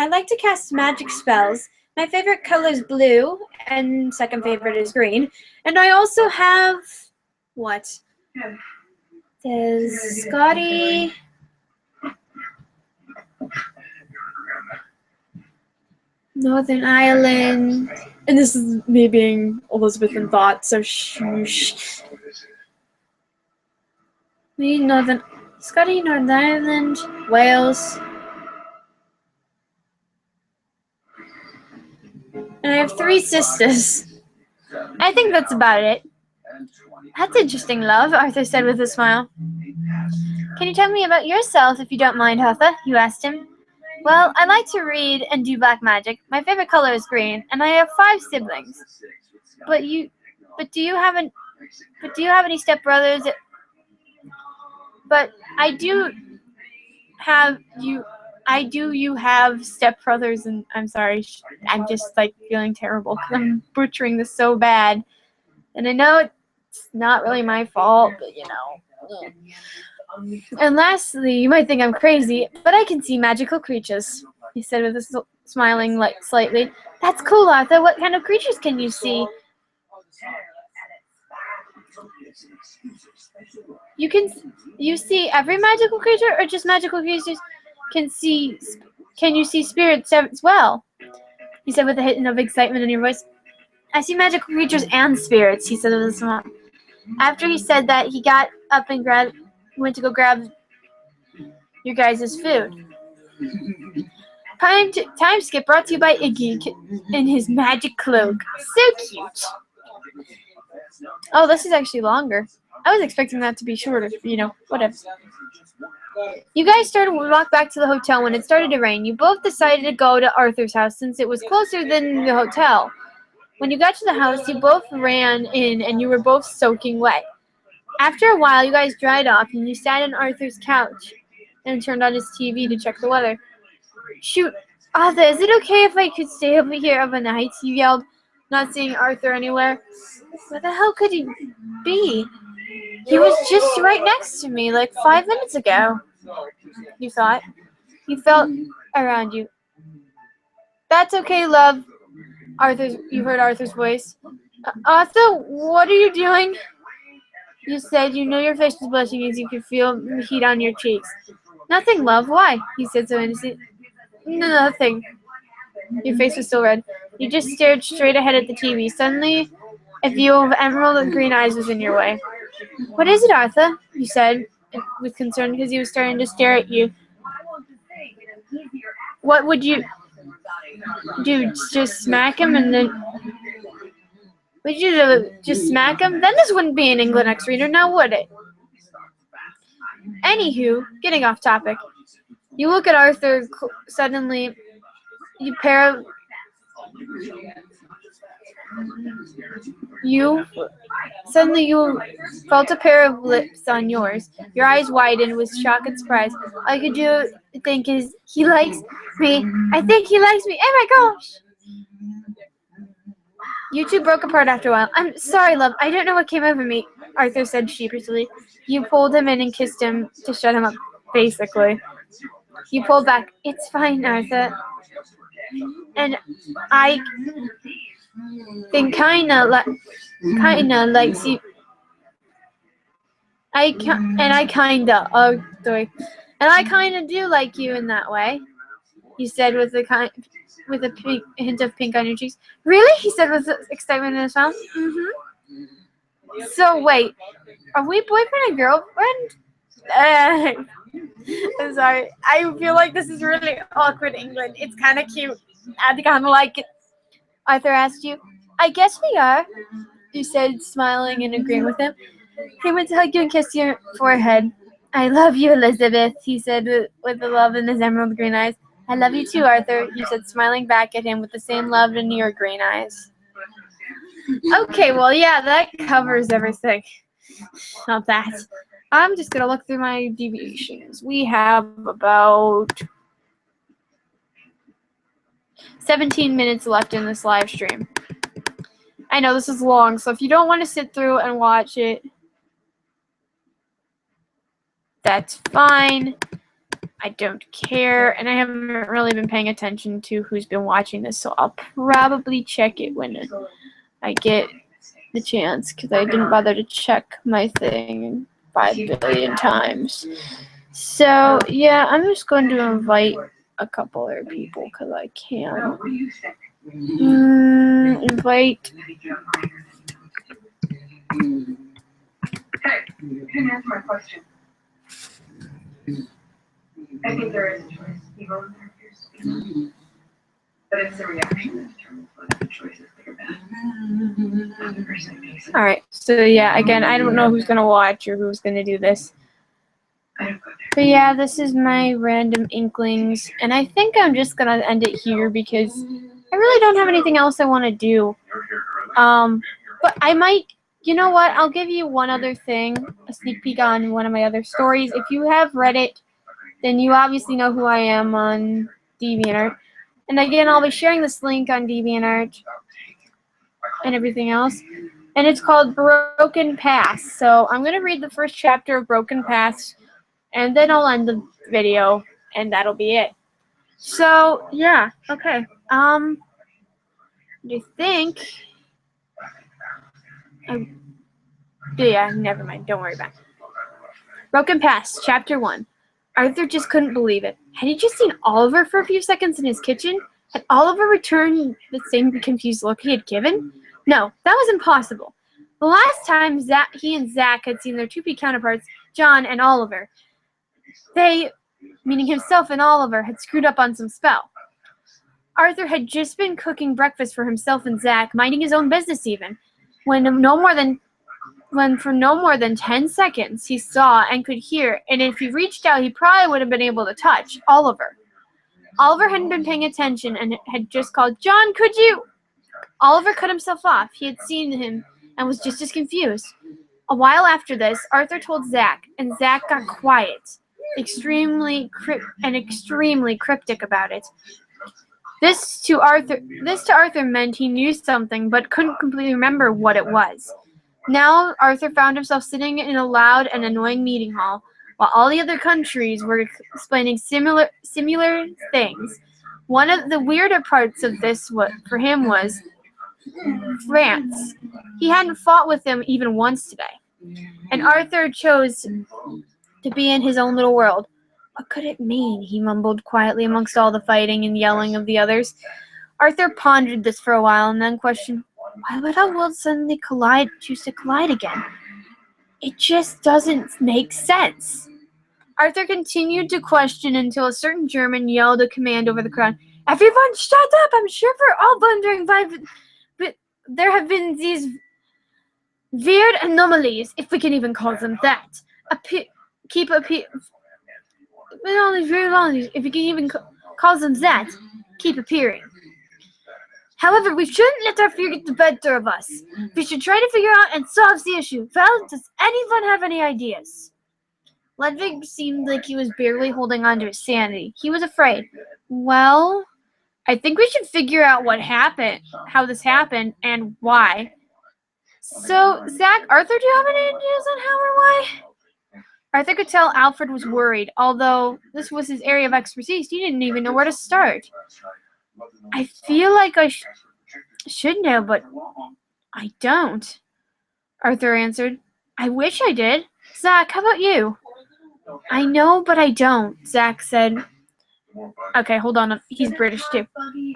like to cast magic spells. My favorite color is blue, and second favorite is green. And I also have what? There's Scotty. Northern Ireland. And this is me being Elizabeth in thought, so shh. Me, Scotty, Northern Ireland, Wales. And I have 3 sisters. I think that's about it. That's interesting, love, Arthur said with a smile. Can you tell me about yourself, if you don't mind, Arthur? You asked him. Well, I like to read and do black magic. My favorite color is green, and I have 5 siblings. But do you have any stepbrothers? But you have stepbrothers, and I'm sorry, I'm just like feeling terrible because I'm butchering this so bad. And I know it's not really my fault, but you know. And lastly, you might think I'm crazy, but I can see magical creatures, he said with a smiling slightly. That's cool, Arthur. What kind of creatures can you see? You see every magical creature, or just magical creatures can you see spirits as well? He said with a hint of excitement in your voice. I see magical creatures and spirits, he said with a smile. After he said that, he got up and went to go grab your guys' food. Time skip brought to you by Iggy in his magic cloak. So cute. Oh, this is actually longer. I was expecting that to be shorter, whatever. You guys started to walk back to the hotel when it started to rain. You both decided to go to Arthur's house since it was closer than the hotel. When you got to the house, you both ran in and you were both soaking wet. After a while, you guys dried off and you sat on Arthur's couch and turned on his TV to check the weather. Shoot, Arthur, is it okay if I could stay over here overnight? You yelled, not seeing Arthur anywhere. Where the hell could he be? He was just right next to me like 5 minutes ago, you thought. You felt around you. That's okay, love. You heard Arthur's voice. Arthur, what are you doing? You said you know your face was blushing as you could feel the heat on your cheeks. Nothing, love. Why? He said so innocent. Nothing. Your face was still red. You just stared straight ahead at the TV. Suddenly, a view of emerald and green eyes was in your way. What is it, Arthur? You said, with concern because he was starting to stare at you. What would you do? Just smack him and then... Would you just smack him? Then this wouldn't be an England reader, now would it? Anywho, getting off topic. You look at Arthur suddenly. You felt a pair of lips on yours. Your eyes widened with shock and surprise. All you could think is, he likes me. I think he likes me. Oh my gosh! You two broke apart after a while. I'm sorry, love. I don't know what came over me, Arthur said sheepishly. You pulled him in and kissed him to shut him up, basically. You pulled back. It's fine, Arthur. And I think kinda likes you. I kinda do like you in that way, he said with a hint of pink on your cheeks. Really? He said with excitement in his mouth. Mm-hmm. So wait, are we boyfriend and girlfriend? I'm sorry. I feel like this is really awkward England. It's kind of cute. I kind of like it. Arthur asked you. I guess we are, you said, smiling and agreeing with him. He went to hug you and kiss your forehead. I love you, Elizabeth, he said with the love in his emerald green eyes. I love you too, Arthur, you said, smiling back at him with the same love in your green eyes. Okay, well, yeah, that covers everything of that. I'm just gonna look through my deviations. We have about 17 minutes left in this live stream. I know this is long, so if you don't want to sit through and watch it, that's fine. I don't care, and I haven't really been paying attention to who's been watching this, so I'll probably check it when I get the chance, because I didn't bother to check my thing 5 billion times. So, yeah, I'm just going to invite a couple other people, because I can. Invite. Hey, you didn't answer my question. I think there is a choice, even when there appears to be none. But it's the reaction that determines whether the choice is good or bad. Not the person who makes it. Alright, so yeah, again, I don't know who's going to watch or who's going to do this. I don't go there. But yeah, this is my random inklings, and I think I'm just going to end it here because I really don't have anything else I want to do. But I might, you know what, I'll give you one other thing, a sneak peek on one of my other stories. If you have read it, then you obviously know who I am on DeviantArt. And again, I'll be sharing this link on DeviantArt and everything else. And it's called Broken Paths. So I'm going to read the first chapter of Broken Paths, and then I'll end the video, and that'll be it. So, yeah, okay. Do you think... yeah, never mind. Don't worry about it. Broken Paths, Chapter 1. Arthur just couldn't believe it. Had he just seen Oliver for a few seconds in his kitchen? Had Oliver returned the same confused look he had given? No, that was impossible. The last time he and Zach had seen their 2P counterparts, John and Oliver, they, meaning himself and Oliver, had screwed up on some spell. Arthur had just been cooking breakfast for himself and Zach, minding his own business even, when for no more than 10 seconds he saw and could hear, and if he reached out he probably would have been able to touch, Oliver. Oliver hadn't been paying attention and had just called, "John, could you?" Oliver cut himself off. He had seen him and was just as confused. A while after this, Arthur told Zach, and Zach got quiet, extremely cryptic about it. This to Arthur meant he knew something, but couldn't completely remember what it was. Now Arthur found himself sitting in a loud and annoying meeting hall, while all the other countries were explaining similar things. One of the weirder parts of this for him was France. He hadn't fought with them even once today. And Arthur chose to be in his own little world. What could it mean? He mumbled quietly amongst all the fighting and yelling of the others. Arthur pondered this for a while and then questioned, why would our worlds suddenly choose to collide again? It just doesn't make sense. Arthur continued to question until a certain German yelled a command over the crowd. Everyone shut up! I'm sure we're all wondering why but there have been these weird anomalies, if we can even call them that. All these weird anomalies, if we can even call them that, keep appearing. However, we shouldn't let our fear get the better of us. We should try to figure out and solve the issue. Well, does anyone have any ideas? Ludwig seemed like he was barely holding on to his sanity. He was afraid. Well, I think we should figure out what happened, how this happened, and why. So, Zach, Arthur, do you have any ideas on how or why? Arthur could tell Alfred was worried. Although this was his area of expertise, he didn't even know where to start. I feel like I should know, but I don't, Arthur answered. I wish I did. Zach, how about you? I know, but I don't, Zach said. Okay, hold on. He's British too.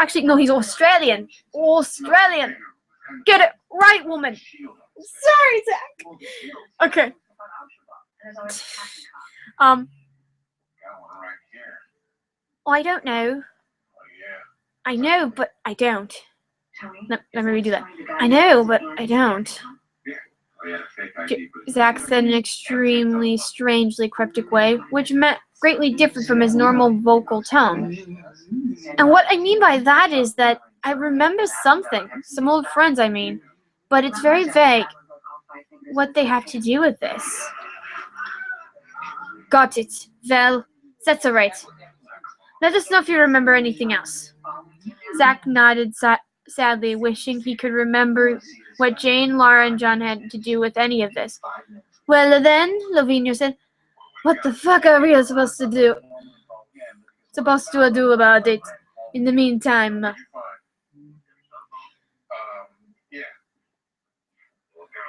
Actually, no, he's Australian. Australian. Get it right, woman. Sorry, Zach. Okay. Well, I don't know. I know, but I don't. Let me redo that. I know, but I don't. Zach said in an extremely, strangely cryptic way, which meant greatly different from his normal vocal tone. And what I mean by that is that I remember something, some old friends I mean, but it's very vague what they have to do with this. Got it. Well, that's alright. Let us know if you remember anything else. Zach nodded sadly, wishing he could remember what Jane, Laura, and John had to do with any of this. Well then, Lavinia said, what the fuck are we supposed to do? About it? In the meantime,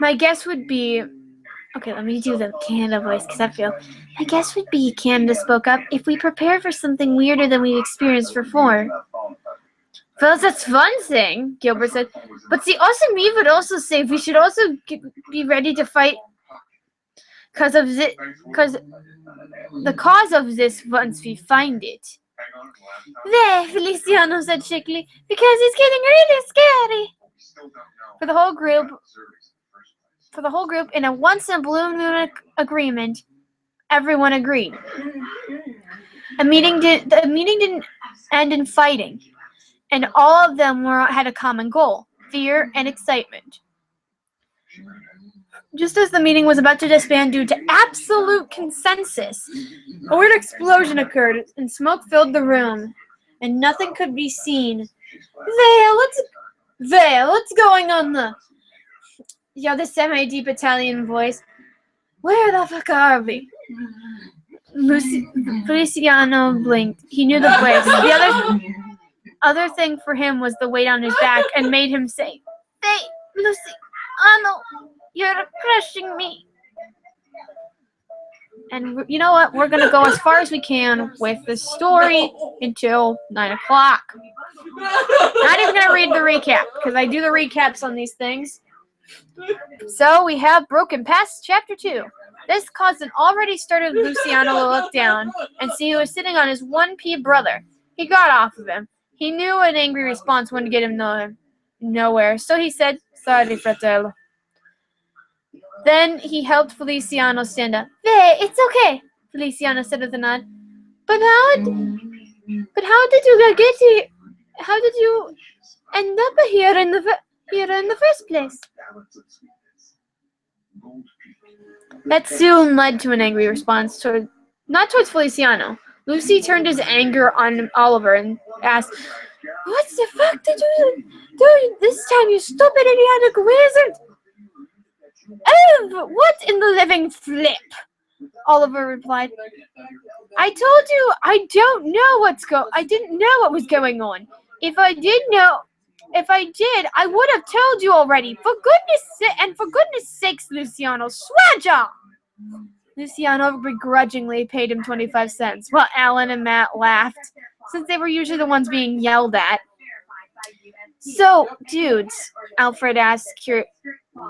my guess would be... Okay, let me do the Canada voice, because I feel... My guess would be, Canada spoke up, if we prepare for something weirder than we've experienced before. Well, that's one thing, Gilbert said. But the awesome me would also say we should also be ready to fight because the cause of this once we find it. There, Feliciano said shakily, because it's getting really scary. For the whole group, in a once-in-a-blue moon agreement, everyone agreed. The meeting didn't end in fighting, and all of them had a common goal: fear and excitement. Just as the meeting was about to disband due to absolute consensus, a weird explosion occurred and smoke filled the room, and nothing could be seen. There, what's going on there? Yeah, the semi-deep Italian voice. Where the fuck are we? Feliciano blinked. He knew the place. The other thing for him was the weight on his back and made him say, "Hey, Luciano, you're crushing me." And you know what? We're going to go as far as we can with the story until 9 o'clock. Not even going to read the recap, because I do the recaps on these things. So we have broken past chapter 2. This caused an already started Luciano to look down and see who was sitting on his 1P brother. He got off of him. He knew an angry response wouldn't get him nowhere, so he said, "Sorry, fratello." Then he helped Feliciano stand up. "Hey, it's okay," Feliciano said with a nod. But how did you get here? How did you end up here in the first place? That soon led to an angry response not towards Feliciano. Lucy turned his anger on Oliver and asked, "What the fuck did you do this time, you stupid idiotic wizard?" "Oh, what in the living flip?" Oliver replied. "I told you I didn't know what was going on. If I did, I would have told you already. For goodness sakes, Luciano, swagger!" Luciano begrudgingly paid him 25 cents, while Alan and Matt laughed, since they were usually the ones being yelled at. "So, dudes," Alfred asked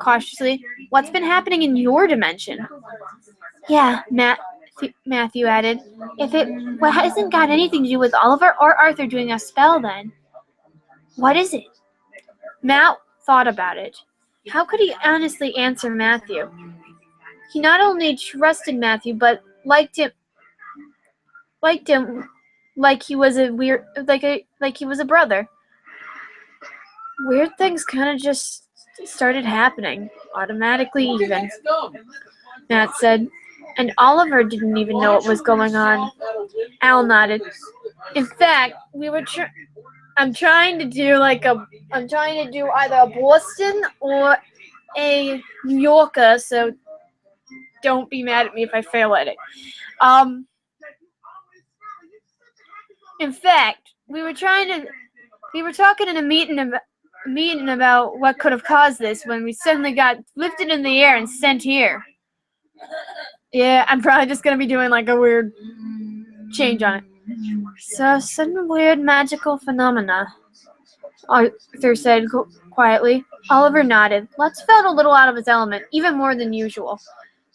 cautiously, "what's been happening in your dimension?" "Yeah," Matthew added. "If it hasn't got anything to do with Oliver or Arthur doing a spell, then what is it?" Matt thought about it. How could he honestly answer Matthew? He not only trusted Matthew, but liked him like he was a brother. Weird things kind of just started happening automatically, even, Matt said. And Oliver didn't even know what was going on. Al nodded. "In fact, I'm trying to do either a Boston or a New Yorker, so don't be mad at me if I fail at it. In fact, we were talking in a meeting about what could have caused this when we suddenly got lifted in the air and sent here." Yeah, I'm probably just gonna be doing like a weird change on it. "So, some weird magical phenomena," Arthur said quietly. Oliver nodded. Lutz felt a little out of his element, even more than usual.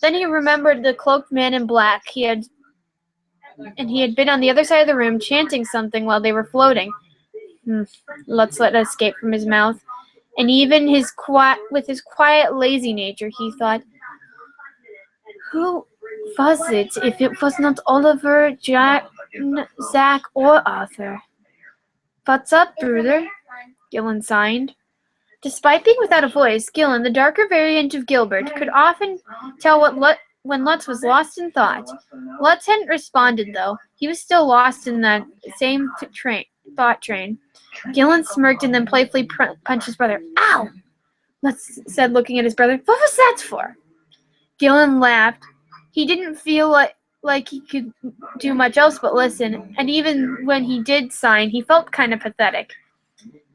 Then he remembered the cloaked man in black. He had been on the other side of the room chanting something while they were floating. Lutz let it escape from his mouth. And even with his quiet, lazy nature, he thought, "Who was it if it was not Oliver, Jack, Zach, or Arthur? What's up, Bruder? Gillen sighed. Despite being without a voice, Gillen, the darker variant of Gilbert, could often tell when Lutz was lost in thought. Lutz hadn't responded, though. He was still lost in that same thought train. Gillen smirked and then playfully punched his brother. Ow! Lutz said, looking at his brother. What was that for? Gillen laughed. He didn't feel like he could do much else but listen, and even when he did sign, he felt kind of pathetic.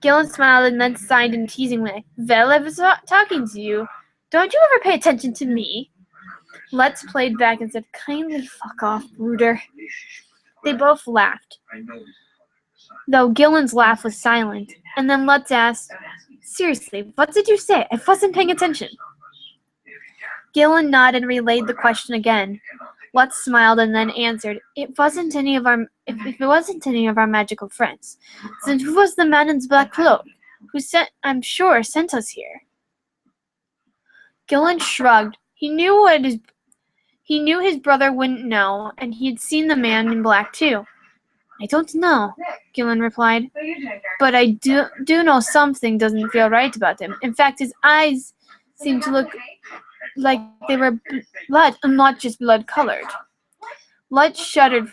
Gillen smiled and then sighed in a teasing way. Well, I was talking to you. Don't you ever pay attention to me? Lutz played back and said, kindly fuck off, Bruder. They both laughed, though Gillen's laugh was silent, and then Lutz asked, seriously, what did you say? I wasn't paying attention. Gillen nodded and relayed the question again. Lutz smiled and then answered, if it wasn't any of our magical friends, then who was the man in the black cloak, who I'm sure sent us here? Gillen shrugged. He knew his brother wouldn't know, and he had seen the man in black too. I don't know, Gillen replied, but I do know something doesn't feel right about him. In fact, his eyes seem to look like they were blood, and not just blood-colored. Lutz shuddered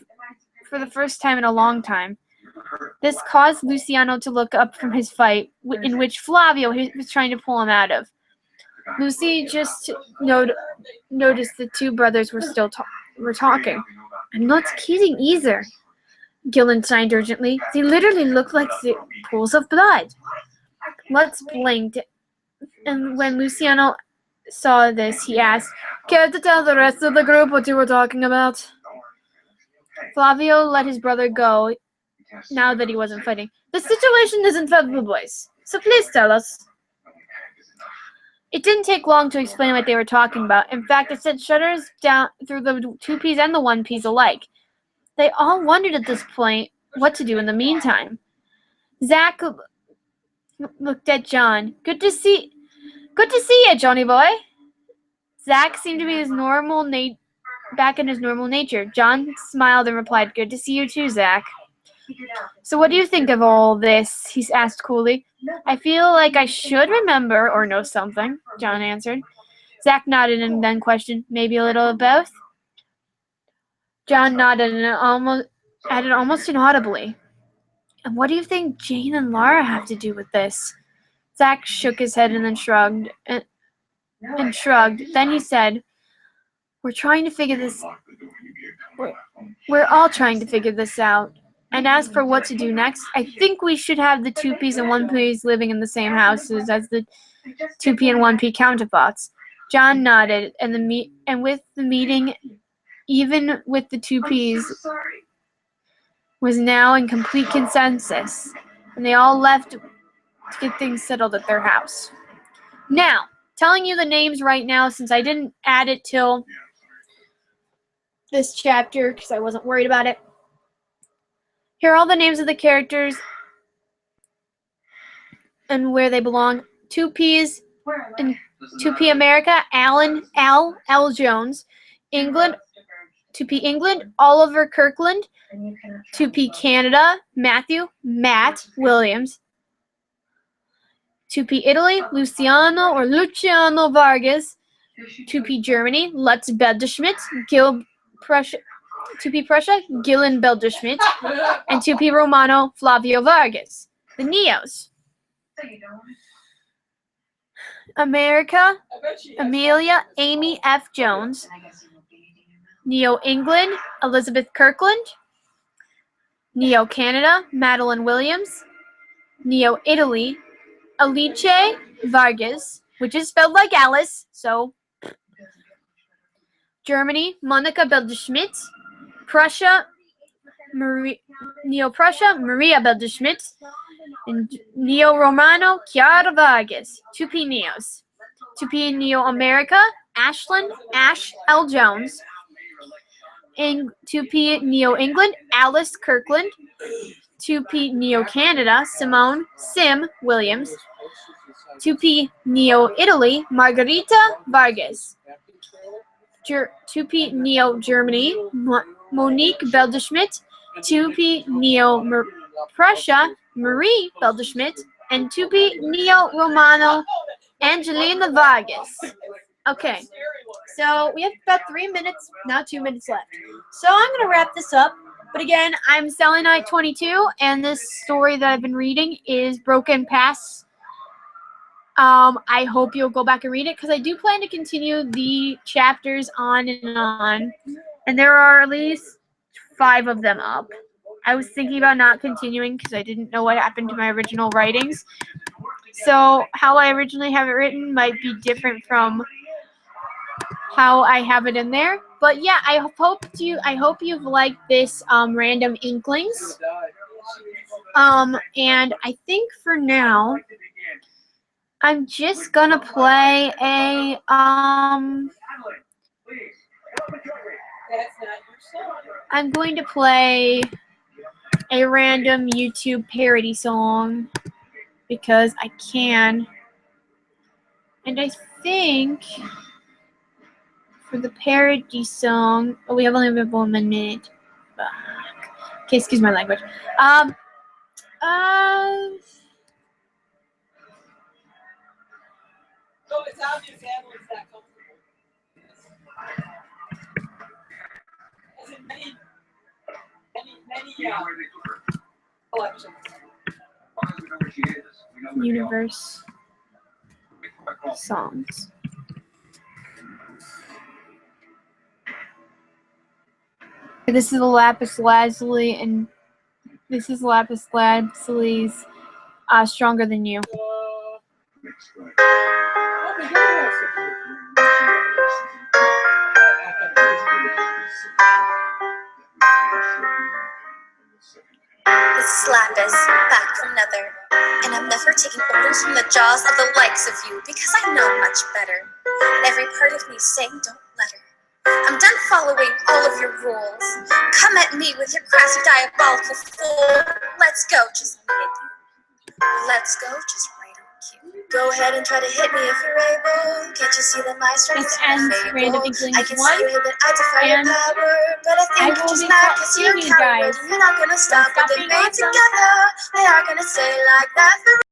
for the first time in a long time. This caused Luciano to look up from his fight, in which Flavio was trying to pull him out of. Lucy just noticed the two brothers were still talking. I'm not kidding either, Gillen signed urgently. They literally look like the pools of blood. Lutz blinked, and when Luciano saw this, he asked, care to tell the rest of the group what you were talking about? Flavio let his brother go now that he wasn't fighting. The situation isn't favorable, boys, so please tell us. It didn't take long to explain what they were talking about. In fact, it sent shudders down through the 2Ps and the 1Ps alike. They all wondered at this point what to do in the meantime. Zach looked at John. Good to see you, Johnny boy. Zach seemed to be back in his normal nature. John smiled and replied, good to see you too, Zach. So what do you think of all this? He asked coolly. I feel like I should remember or know something, John answered. Zach nodded and then questioned, maybe a little of both? John nodded and added almost inaudibly. And what do you think Jane and Laura have to do with this? Zach shook his head and then shrugged. Then he said, we're all trying to figure this out. And as for what to do next, I think we should have the 2Ps and 1Ps living in the same houses as the 2P and 1P counterparts. John nodded, and with the meeting, even with the 2Ps, was now in complete consensus, and they all left to get things settled at their house. Now, telling you the names right now, since I didn't add it till this chapter because I wasn't worried about it. Here are all the names of the characters and where they belong. 2Ps in 2P America, Al Jones. England, 2P England, Oliver Kirkland. 2P Canada, Matt Williams. 2P Italy, Luciano Vargas. 2P Germany, Lutz Belderschmidt, 2P Prussia, Gillen Belderschmidt, and 2P Romano, Flavio Vargas. The Neos. America, Amelia Amy F. Jones. Neo England, Elizabeth Kirkland. Neo Canada, Madeline Williams. Neo Italy, Alice Vargas, which is spelled like Alice, so. Germany, Monica Belderschmidt. Prussia, Neo-Prussia, Maria Belderschmidt. And Neo-Romano, Chiara Vargas. 2P Neos. 2P Neo-America, Ash L. Jones. In 2P Neo-England, Alice Kirkland. 2P Neo-Canada, Simone Sim Williams. 2P Neo-Italy, Margarita Vargas. 2P Neo Germany, Monique Beldeschmidt, 2P Neo Prussia, Marie Beldeschmidt, and 2P Neo Romano, Angelina Vargas. Okay, so we have about 3 minutes, now 2 minutes left. So I'm going to wrap this up. But again, I'm Selenite 22, and this story that I've been reading is Broken Pass. I hope you'll go back and read it, because I do plan to continue the chapters on and on. And there are at least 5 of them up. I was thinking about not continuing because I didn't know what happened to my original writings. So how I originally have it written might be different from how I have it in there. But yeah, I hope you've liked this random inklings. And I think for now I'm just gonna play a I'm going to play a random YouTube parody song because I can. And I think for the parody song, oh, we have only about 1 minute. Fuck. Okay, excuse my language. So it's obvious Adelaide's not comfortable. As in many collections. Universe songs. This is the lapis lazuli, and this is lapis lazuli's Stronger Than You. This is Lapis, back from Nether, and I'm never taking orders from the jaws of the likes of you, because I know much better. And every part of me saying don't let her. I'm done following all of your rules. Come at me with your crassy diabolical fool. Let's go, just me and you. Let's go, just right on cue. Go ahead and try to hit me if you're able. Can't you see that my strength is This ends Random unstable? Inklings I can 1, see you hit that I defy your and power, but I I think you're will just be mad because you're seeing you a coward. guys. You're not gonna stop Stop what they being made awesome. together. They are gonna stay like that forever.